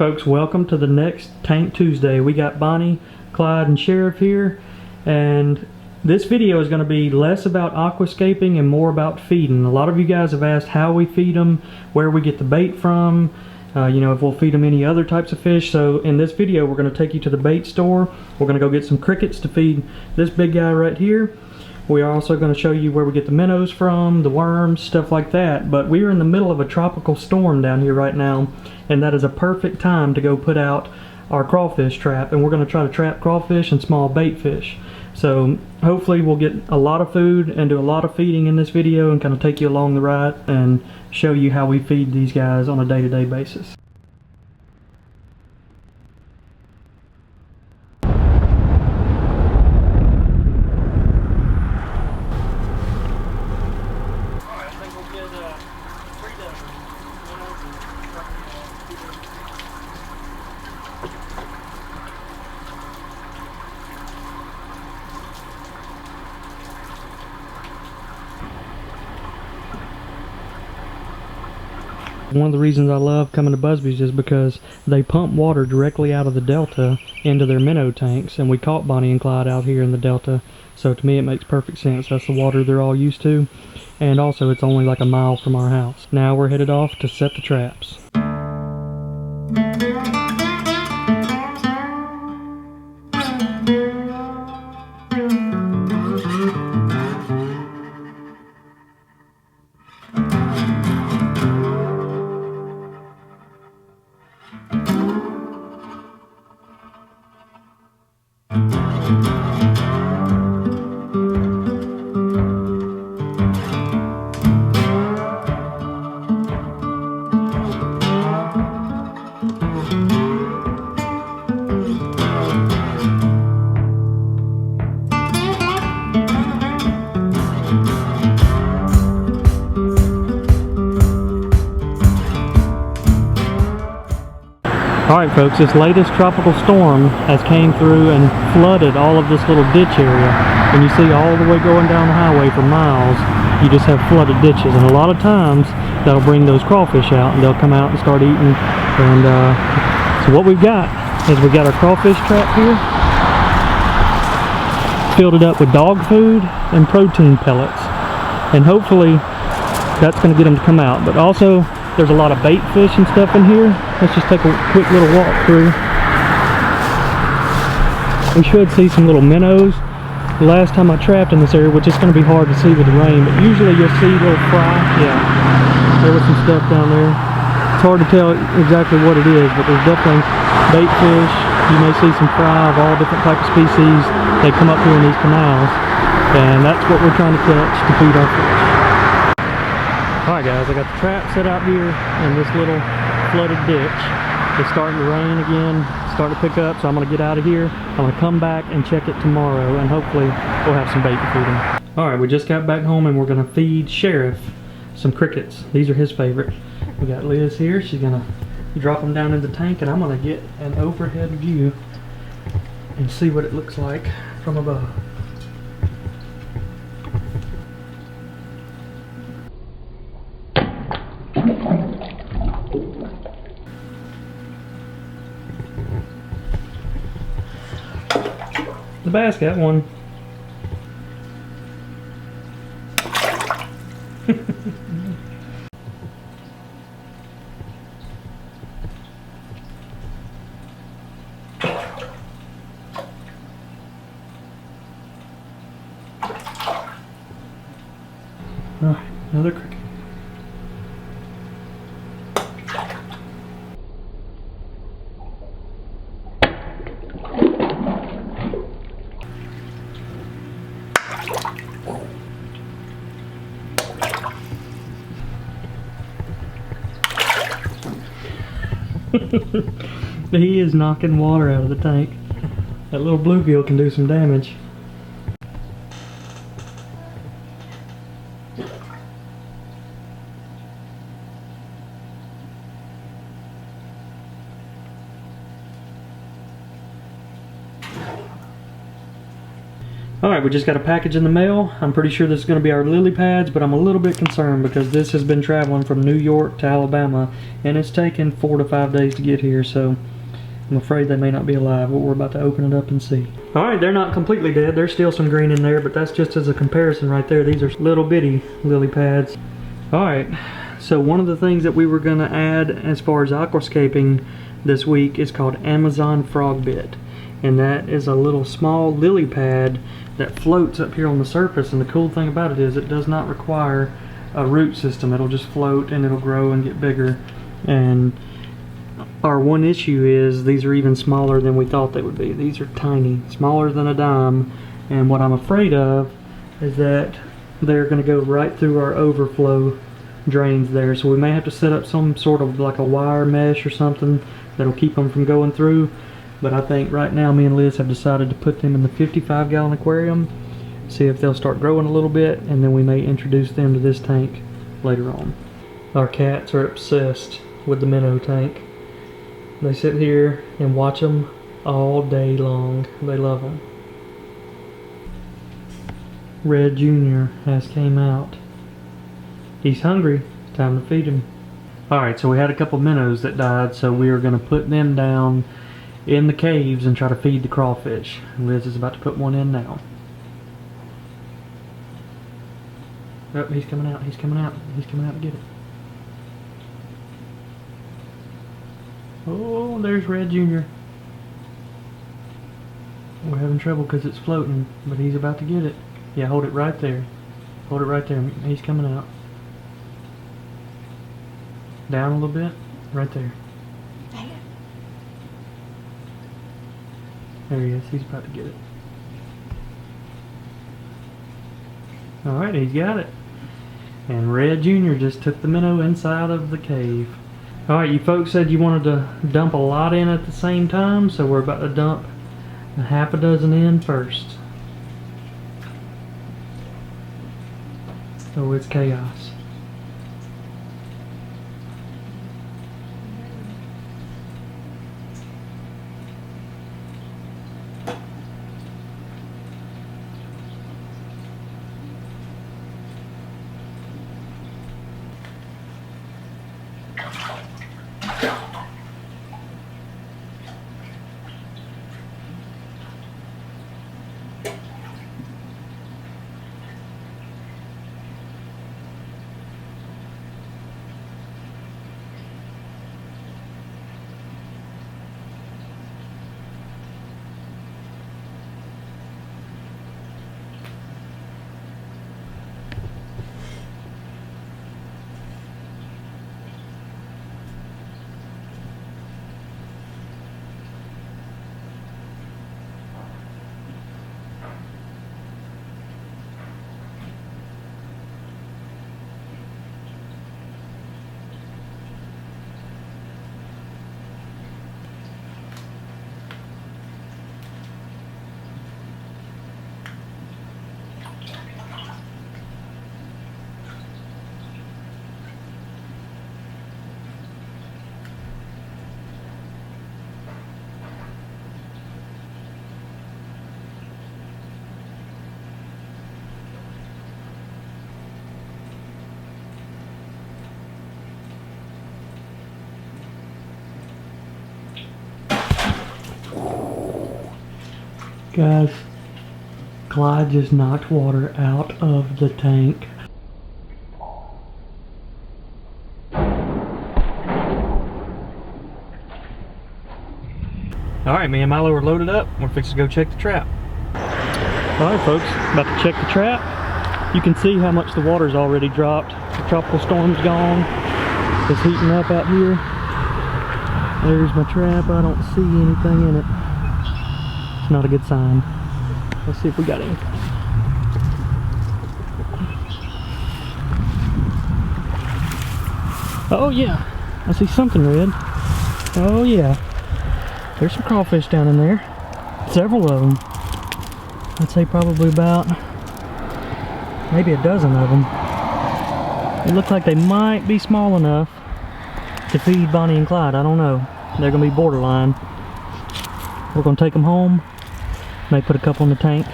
Alright folks, welcome to the next Tank Tuesday. We got Bonnie, Clyde, and Sheriff here, and this video is going to be less about aquascaping and more about feeding. A lot of you guys have asked how we feed them, where we get the bait from, if we'll feed them any other types of fish. So in this video we're going to take you to the bait store. We're going to go get some crickets to feed this big guy right here. We are also going to show you where we get the minnows from, the worms, stuff like that. But we are in the middle of a tropical storm down here right now, and that is a perfect time to go put out our crawfish trap, and we're going to try to trap crawfish and small bait fish. So hopefully we'll get a lot of food and do a lot of feeding in this video and kind of take you along the ride and show you how we feed these guys on a day-to-day basis. One of the reasons I love coming to Busby's is because they pump water directly out of the delta into their minnow tanks, and we caught Bonnie and Clyde out here in the delta, so to me it makes perfect sense. That's the water they're all used to, and also it's only like a mile from our house. Now we're headed off to set the traps. Alright folks, this latest tropical storm has came through and flooded all of this little ditch area. And you see all the way going down the highway for miles, you just have flooded ditches. And a lot of times, that'll bring those crawfish out and they'll come out and start eating. And so what we've got is we got our crawfish trap here. Filled it up with dog food and protein pellets. And hopefully, that's going to get them to come out. But also, there's a lot of bait fish and stuff in here. Let's just take a quick little walk through. We should see some little minnows. The last time I trapped in this area, which is going to be hard to see with the rain, but usually you'll see little fry. Yeah, there was some stuff down there. It's hard to tell exactly what it is, but there's definitely bait fish. You may see some fry of all different types of species. They come up here in these canals, and that's what we're trying to catch to feed our fish. Alright guys, I got the trap set out here in this little flooded ditch. It's starting to rain again, starting to pick up, so I'm going to get out of here. I'm going to come back and check it tomorrow, and hopefully we'll have some bait to feed him. Alright, we just got back home and we're going to feed Sheriff some crickets. These are his favorite. We got Liz here, she's going to drop them down in the tank, and I'm going to get an overhead view and see what it looks like from above. The bass got one. Alright, another cricket. He is knocking water out of the tank. That little bluegill can do some damage. Alright, we just got a package in the mail. I'm pretty sure this is going to be our lily pads, but I'm a little bit concerned because this has been traveling from New York to Alabama, and it's taken 4 to 5 days to get here, so I'm afraid they may not be alive, but we're about to open it up and see. Alright, they're not completely dead. There's still some green in there, but that's just as a comparison right there. These are little bitty lily pads. Alright, so one of the things that we were going to add as far as aquascaping this week is called Amazon frog bit. And that is a little small lily pad that floats up here on the surface, and the cool thing about it is it does not require a root system. It'll just float and it'll grow and get bigger. And our one issue is these are even smaller than we thought they would be. These are tiny, smaller than a dime, and what I'm afraid of is that they're going to go right through our overflow drains there, so we may have to set up some sort of like a wire mesh or something that'll keep them from going through. But I think right now me and Liz have decided to put them in the 55-gallon aquarium, see if they'll start growing a little bit, and then we may introduce them to this tank later on. Our cats are obsessed with the minnow tank. They sit here and watch them all day long. They love them. Red Jr. has came out. He's hungry. It's time to feed him. Alright, so we had a couple minnows that died, so we are going to put them down in the caves and try to feed the crawfish. Liz is about to put one in now. Oh, he's coming out, he's coming out, he's coming out to get it. Oh, there's Red Jr. We're having trouble because it's floating, but he's about to get it. Yeah, hold it right there. Hold it right there. He's coming out. Down a little bit. Right there. There he is. He's about to get it. Alright, he's got it. And Red Jr. just took the minnow inside of the cave. Alright, you folks said you wanted to dump a lot in at the same time, so we're about to dump a half a dozen in first. So it's chaos. Guys, Clyde just knocked water out of the tank. Alright, me and Milo are loaded up. We're fixing to go check the trap. Alright folks, about to check the trap. You can see how much the water's already dropped. The tropical storm's gone. It's heating up out here. There's my trap. I don't see anything in it. It's not a good sign. Let's see if we got anything. Oh yeah, I see something red. Oh yeah, there's some crawfish down in there. Several of them. I'd say probably about maybe a dozen of them. It looks like they might be small enough to feed Bonnie and Clyde. I don't know. They're gonna be borderline. We're gonna take them home. May put a couple in the tank.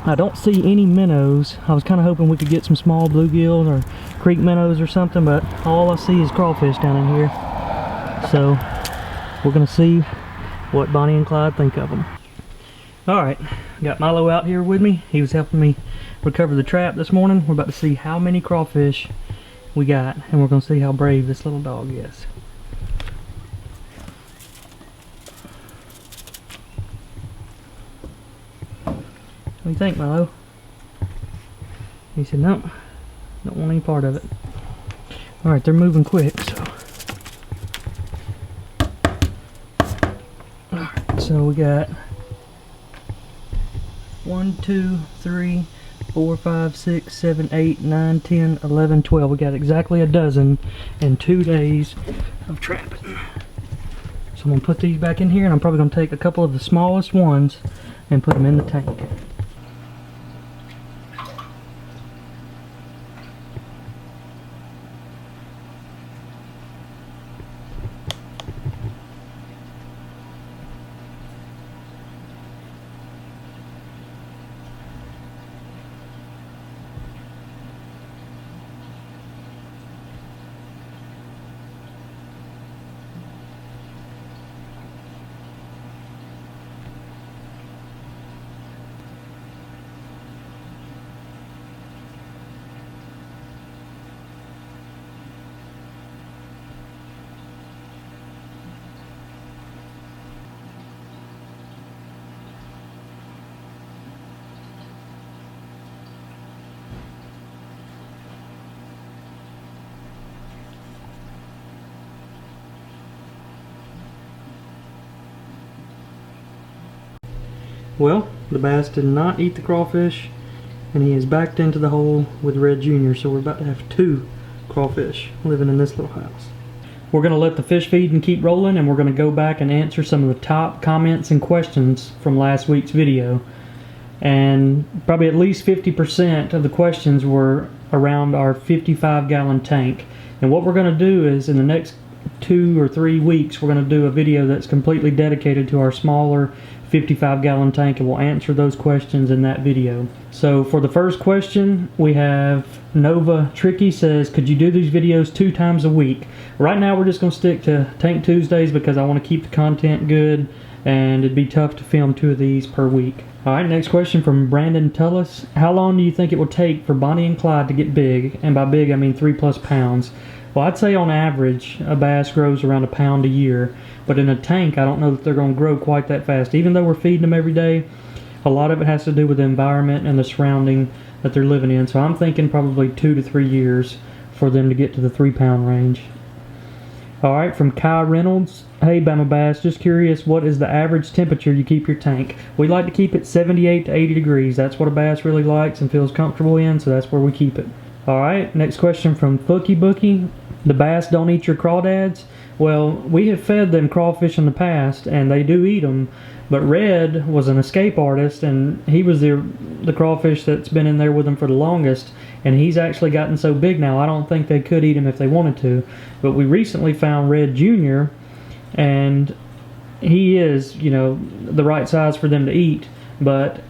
I don't see any minnows. I was kind of hoping we could get some small bluegill or creek minnows or something, but all I see is crawfish down in here. So we're gonna see what Bonnie and Clyde think of them. Alright, got Milo out here with me. He was helping me recover the trap this morning. We're about to see how many crawfish we got, and we're gonna see how brave this little dog is. What do you think, Milo? He said, nope, don't want any part of it. Alright, they're moving quick, so. Alright, so we got 1, 2, 3, 4, 5, 6, 7, 8, 9, 10, 11, 12. We got exactly a dozen in 2 days of trapping. So I'm gonna put these back in here, and I'm probably gonna take a couple of the smallest ones and put them in the tank. Well, the bass did not eat the crawfish, and he is backed into the hole with Red Jr., so we're about to have 2 crawfish living in this little house. We're going to let the fish feed and keep rolling, and we're going to go back and answer some of the top comments and questions from last week's video. And probably at least 50% of the questions were around our 55-gallon tank. And what we're going to do is, in the next 2 or 3 weeks, we're going to do a video that's completely dedicated to our smaller 55-gallon tank, and we'll answer those questions in that video. So for the first question, we have Nova Tricky says, could you do these videos 2 times a week? Right now we're just going to stick to Tank Tuesdays because I want to keep the content good, and it'd be tough to film 2 of these per week. Alright, next question from Brandon Tullis. How long do you think it will take for Bonnie and Clyde to get big? And by big I mean 3+ pounds. Well, I'd say on average a bass grows around 1 pound a year, but in a tank I don't know that they're going to grow quite that fast. Even though we're feeding them every day, a lot of it has to do with the environment and the surrounding that they're living in. So I'm thinking probably 2 to 3 years for them to get to the 3-pound range. Alright, from Kai Reynolds. Hey BamaBass, just curious, what is the average temperature you keep your tank? We like to keep it 78 to 80 degrees. That's what a bass really likes and feels comfortable in, so that's where we keep it. Alright, next question from Fookie Bookie. The bass don't eat your crawdads? Well, we have fed them crawfish in the past, and they do eat them, but Red was an escape artist, and he was the crawfish that's been in there with them for the longest, and he's actually gotten so big now, I don't think they could eat him if they wanted to. But we recently found Red Jr., and he is, you know, the right size for them to eat, but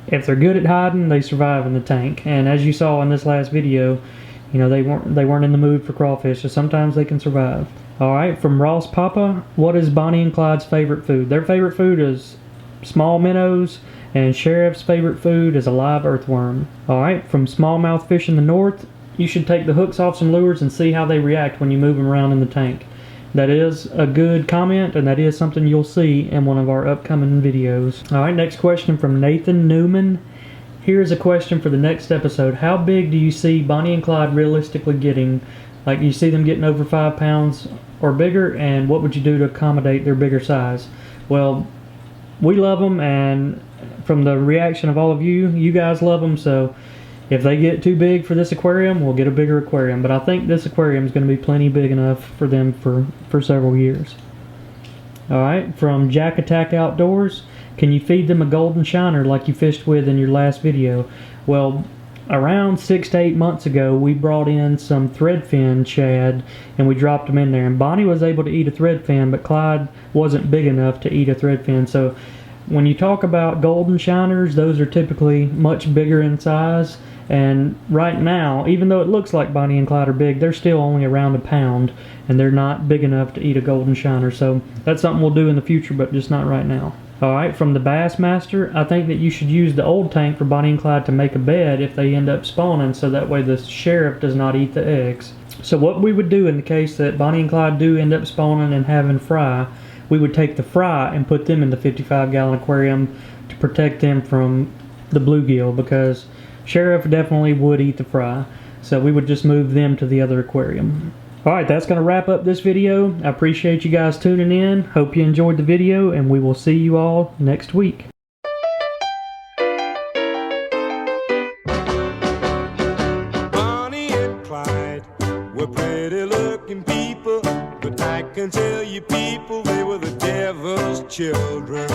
if they're good at hiding, they survive in the tank. And as you saw in this last video, you know, they weren't in the mood for crawfish, so sometimes they can survive. Alright, from Ross Papa, what is Bonnie and Clyde's favorite food? Their favorite food is small minnows, and Sheriff's favorite food is a live earthworm. Alright, from Smallmouth Fish in the North, you should take the hooks off some lures and see how they react when you move them around in the tank. That is a good comment, and that is something you'll see in one of our upcoming videos. Alright, next question from Nathan Newman. Here's a question for the next episode. How big do you see Bonnie and Clyde realistically getting? Like, you see them getting over 5 pounds or bigger, and what would you do to accommodate their bigger size? Well, we love them, and from the reaction of all of you, you guys love them, so if they get too big for this aquarium, we'll get a bigger aquarium. But I think this aquarium is going to be plenty big enough for them for several years. Alright, from Jack Attack Outdoors. Can you feed them a golden shiner like you fished with in your last video? Well, around 6 to 8 months ago, we brought in some threadfin shad and we dropped them in there. And Bonnie was able to eat a threadfin, but Clyde wasn't big enough to eat a threadfin. So When you talk about golden shiners, those are typically much bigger in size. And right now, even though it looks like Bonnie and Clyde are big, they're still only around a pound, and they're not big enough to eat a golden shiner. So that's something we'll do in the future, but just not right now. Alright, from the Bassmaster, I think that you should use the old tank for Bonnie and Clyde to make a bed if they end up spawning, so that way the sheriff does not eat the eggs. So what we would do in the case that Bonnie and Clyde do end up spawning and having fry, we would take the fry and put them in the 55-gallon aquarium to protect them from the bluegill, because sheriff definitely would eat the fry. So we would just move them to the other aquarium. Alright, that's going to wrap up this video. I appreciate you guys tuning in. Hope you enjoyed the video, and we will see you all next week. Bonnie and Clyde were pretty looking people, but I can tell you people, they were the devil's children.